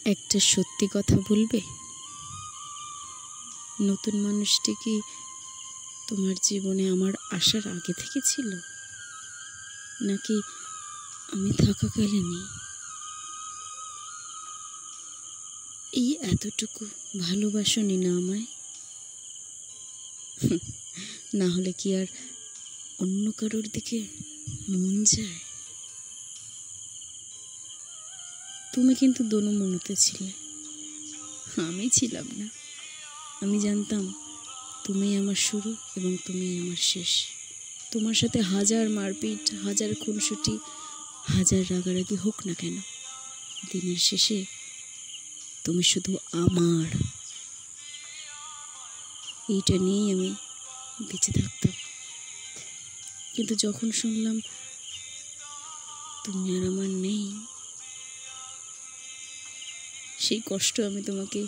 একটা সত্যি কথা বলবে? নতুন মানুষটি কি তোমার জীবনে আমার আসার আগে থেকে ছিল, নাকি আমি থাকাকালীনই? এই এতটুকু ভালোবাসনি না আমায়? না হলে কি আর অন্য কারোর দিকে মন যায়? তুমি কিন্তু দোনো মনতে ছিলে, আমি ছিলাম না। আমি জানতাম তুমি আমার শুরু এবং তুমি আমার শেষ। তোমার সাথে হাজার মারপিট, হাজার খুনসুটি, হাজার রাগারাগি হোক না কেন, দিনের শেষে তুমি শুধু আমার। এইটা নিয়েই আমি বেঁচে থাকতাম। কিন্তু যখন শুনলাম তুমি আর আমার নেই, সেই কষ্ট আমি তোমাকে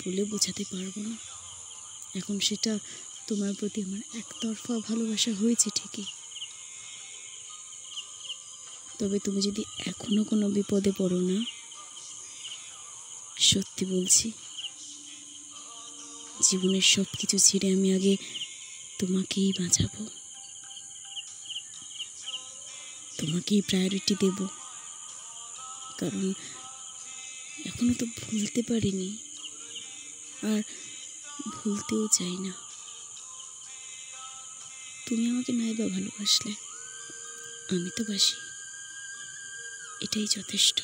বলে বোঝাতে পারবো না। এখন সেটা তোমার প্রতি আমার একতরফা ভালোবাসা হয়েছে ঠিকই, তবে তুমি যদি এখনো কোনো বিপদে পড়ো না, সত্যি বলছি, জীবনের সব কিছু ছেড়ে আমি আগে তোমাকেই বাঁচাবো, তোমাকেই প্রায়োরিটি দেব। কারণ এখনো তো ভুলতে পারিনি, আর ভুলতেও চাই না। তুমি আমাকে নাইবা ভালোবাসলে, আমি তো বাসি, এটাই যথেষ্ট।